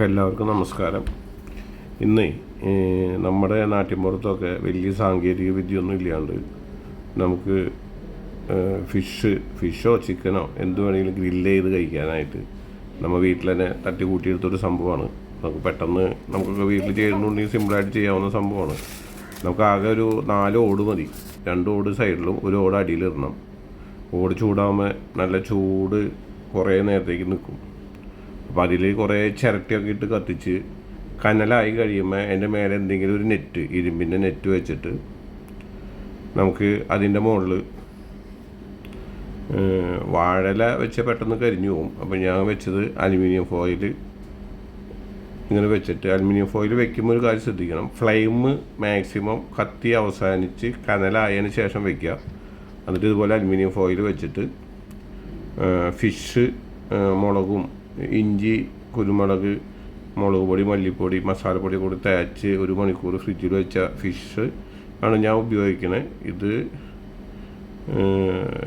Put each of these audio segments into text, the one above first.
എല്ലാവർക്കും നമസ്കാരം. ഇന്ന് നമ്മുടെ നാട്ടിൻപുറത്തൊക്കെ വലിയ സാങ്കേതിക വിദ്യയൊന്നും ഇല്ലാണ്ട് നമുക്ക് ഫിഷോ ചിക്കനോ എന്ത് വേണമെങ്കിലും ഗ്രില്ല് ചെയ്ത് കഴിക്കാനായിട്ട് നമ്മൾ വീട്ടിൽ തന്നെ തട്ടി കൂട്ടിയെടുത്തൊരു സംഭവമാണ്. നമുക്ക് പെട്ടെന്ന് നമുക്കൊക്കെ വീട്ടിൽ ചെയ്യുന്നുണ്ടെങ്കിൽ സിമ്പിളായിട്ട് ചെയ്യാവുന്ന സംഭവമാണ്. നമുക്ക് ആകെ ഒരു 4 ഓട് മതി. 2 ഓട് സൈഡിലും 1 ഓട് അടിയിലിടണം. ഓട് ചൂടാകുമ്പോൾ നല്ല ചൂട് കുറേ നേരത്തേക്ക് നിൽക്കും. അപ്പോൾ അതിൽ കുറേ ചിരട്ടയൊക്കെ ഇട്ട് കത്തിച്ച് കനലായി കഴിയുമ്പോൾ അതിൻ്റെ മേലെ എന്തെങ്കിലും ഒരു നെറ്റ്, ഇരുമ്പിൻ്റെ നെറ്റ് വെച്ചിട്ട് നമുക്ക് അതിൻ്റെ മുകളിൽ വാഴല വെച്ച് പെട്ടെന്ന് കരിഞ്ഞു പോകും. അപ്പോൾ ഞാൻ വെച്ചത് അലുമിനിയം ഫോയിൽ ഇങ്ങനെ വെച്ചിട്ട്, അലുമിനിയം ഫോയിൽ വെക്കുമ്പോൾ ഒരു കാര്യം ശ്രദ്ധിക്കണം, ഫ്ലെയിം മാക്സിമം കത്തി അവസാനിച്ച് കനലായതിന് ശേഷം വെക്കുക. എന്നിട്ട് ഇതുപോലെ അലുമിനിയം ഫോയിൽ വെച്ചിട്ട് ഫിഷ്, മുളകും ഇഞ്ചി, കുരുമുളക്, മുളക് പൊടി, മല്ലിപ്പൊടി, മസാലപ്പൊടി കൂടി തേച്ച് 1 മണിക്കൂർ ഫ്രിഡ്ജിൽ വെച്ച ഫിഷ് ആണ് ഞാൻ ഉപയോഗിക്കുന്നത്. ഇത്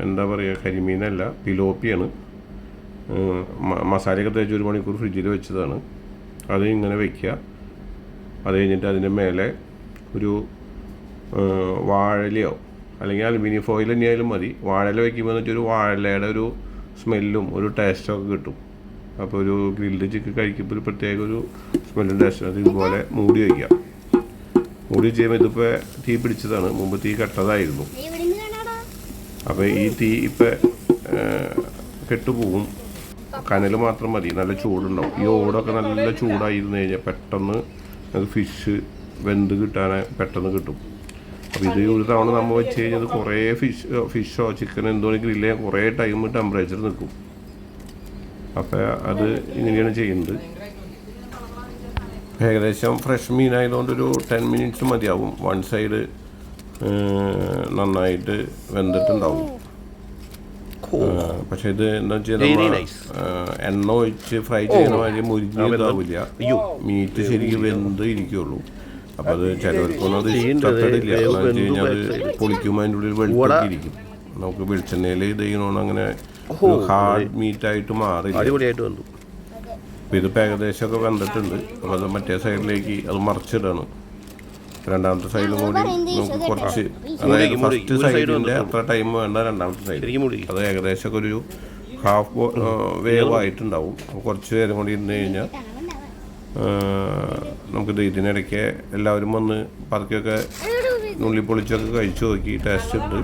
എന്താ പറയുക, കരിമീനല്ല, പിലോപ്പിയാണ്. മസാലയൊക്കെ തേച്ച് 1 മണിക്കൂർ ഫ്രിഡ്ജിൽ വെച്ചതാണ്. അത് ഇങ്ങനെ വയ്ക്കുക. അത് കഴിഞ്ഞിട്ട് അതിൻ്റെ മേലെ ഒരു വാഴലയോ അല്ലെങ്കിൽ അലുമിനിയം ഫോയിൽ തന്നെയായാലും മതി. വാഴല വയ്ക്കുമ്പോൾ എന്ന് വെച്ചാൽ ഒരു വാഴലയുടെ ഒരു സ്മെല്ലും ഒരു ടേസ്റ്റൊക്കെ കിട്ടും. അപ്പോൾ ഒരു ഗ്രിൽഡ് ചിക്കൻ കഴിക്കുമ്പോൾ ഒരു പ്രത്യേക ഒരു സ്മെല്ലും ടേസ്റ്റ്. അത് ഇതുപോലെ മൂടി വയ്ക്കുക. മൂടി ചെയ്യുമ്പോൾ ഇതിപ്പോൾ തീ പിടിച്ചതാണ്, മുമ്പ് തീ കെട്ടതായിരുന്നു. അപ്പോൾ ഈ തീ ഇപ്പം കെട്ടുപോകും. കനൽ മാത്രം മതി, നല്ല ചൂടുണ്ടാവും. ഈ ഓടൊക്കെ നല്ല ചൂടായിരുന്നു കഴിഞ്ഞാൽ പെട്ടെന്ന് അത് ഫിഷ് വെന്ത് കിട്ടാൻ പെട്ടെന്ന് കിട്ടും. അപ്പോൾ ഇത് ഒരു തവണ നമ്മൾ വെച്ച് കഴിഞ്ഞാൽ കുറേ ഫിഷോ ചിക്കനോ എന്തോ ഗ്രില്ല് ചെയ്യാൻ കുറേ ടൈം ടെമ്പറേച്ചർ നിൽക്കും. അപ്പോൾ അത് ഇങ്ങനെയാണ് ചെയ്യുന്നത്. ഏകദേശം ഫ്രഷ് മീനായതുകൊണ്ട് ഒരു 10 മിനിറ്റ്സ് മതിയാവും. 1 സൈഡ് നന്നായിട്ട് വെന്തിട്ടുണ്ടാവും. പക്ഷെ ഇത് എന്താ വെച്ചാൽ എണ്ണ ഒഴിച്ച് ഫ്രൈ ചെയ്യുന്ന മാതിരി മുരിഞ്ഞിതാവില്ല. മീറ്റ് ശരിക്കും വെന്ത് ഇരിക്കുള്ളൂ. അപ്പോൾ അത് ചിലവർക്കൊന്നും അത് ഇഷ്ടപ്പെടില്ല. എന്ന് വെച്ച് കഴിഞ്ഞാൽ അത് പൊളിക്കുമ്പോൾ അതിൻ്റെ ഉള്ളിൽ വെളുത്തൊക്കെ ഇരിക്കും. നമുക്ക് വെളിച്ചെണ്ണയിൽ ഇത് ചെയ്യണമെന്ന് അങ്ങനെ ഹാർഡ് മീറ്റായിട്ട് മാറി അടിപൊളിയായിട്ട് വന്നു. അപ്പോൾ ഇതിപ്പോൾ ഏകദേശമൊക്കെ വെന്തിട്ടുണ്ട്. അപ്പോൾ അത് മറ്റേ സൈഡിലേക്ക് അത് മറിച്ചിടണം. രണ്ടാമത്തെ സൈഡിലും കൂടി നമുക്ക് കുറച്ച്, അതായത് ഫസ്റ്റ് സൈഡിൻ്റെ അത്ര ടൈം വേണ്ട രണ്ടാമത്തെ സൈഡ്. അത് ഏകദേശമൊക്കെ ഒരു ഹാഫ് വേവ് ആയിട്ടുണ്ടാവും. കുറച്ച് നേരം കൂടി ഇരുന്ന് കഴിഞ്ഞാൽ നമുക്കിത് ഇതിനിടയ്ക്ക് എല്ലാവരും വന്ന് പതുക്കെയൊക്കെ നുള്ളിപ്പൊളിച്ചൊക്കെ കഴിച്ചു നോക്കി ടേസ്റ്റ് ഉണ്ട്.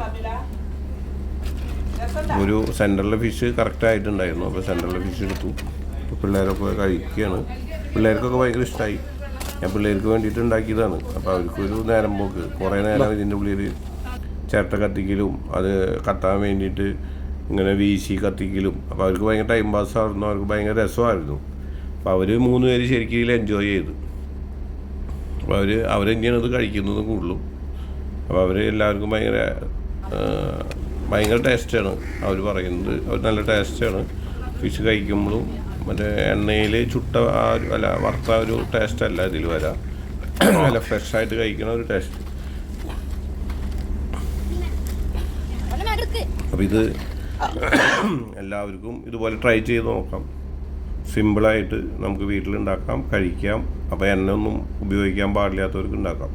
ഒരു സെൻറ്ററിലെ ഫിഷ് കറക്റ്റായിട്ടുണ്ടായിരുന്നു. അപ്പോൾ സെൻറ്ററിലെ ഫിഷ് എടുത്തു. അപ്പോൾ പിള്ളേരൊക്കെ കഴിക്കുകയാണ്. പിള്ളേർക്കൊക്കെ ഭയങ്കര ഇഷ്ടമായി. ഞാൻ പിള്ളേർക്ക് വേണ്ടിയിട്ട് ഉണ്ടാക്കിയതാണ്. അപ്പോൾ അവർക്കൊരു നേരം പോക്ക്, കുറേ നേരം ഇതിൻ്റെ ഉള്ളിൽ ചിരട്ട കത്തിക്കലും അത് കത്താൻ വേണ്ടിയിട്ട് ഇങ്ങനെ വീശി കത്തിക്കലും. അപ്പോൾ അവർക്ക് ഭയങ്കര ടൈം പാസ്സായിരുന്നു. അവർക്ക് ഭയങ്കര രസമായിരുന്നു. അപ്പോൾ അവർ 3 പേര് ശരിക്കും ഇതിൽ എൻജോയ് ചെയ്തു. അപ്പോൾ അവരെങ്ങനെയാണ് ഇത് കഴിക്കുന്നത് കൂടുതലും. അപ്പോൾ അവർ എല്ലാവർക്കും ഭയങ്കര ടേസ്റ്റാണ് അവർ പറയുന്നത്. അവർ നല്ല ടേസ്റ്റാണ് ഫിഷ് കഴിക്കുമ്പോഴും. മറ്റേ എണ്ണയിൽ ചുട്ട വറുത്ത ഒരു ടേസ്റ്റ് അല്ല ഇതിൽ വരാം. നല്ല ഫ്രഷായിട്ട് കഴിക്കണ ഒരു ടേസ്റ്റ്. അപ്പോൾ ഇത് എല്ലാവർക്കും ഇതുപോലെ ട്രൈ ചെയ്ത് നോക്കാം. സിമ്പിളായിട്ട് നമുക്ക് വീട്ടിലുണ്ടാക്കാം, കഴിക്കാം. അപ്പോൾ എണ്ണ ഒന്നും ഉപയോഗിക്കാൻ പാടില്ലാത്തവർക്ക് ഉണ്ടാക്കാം.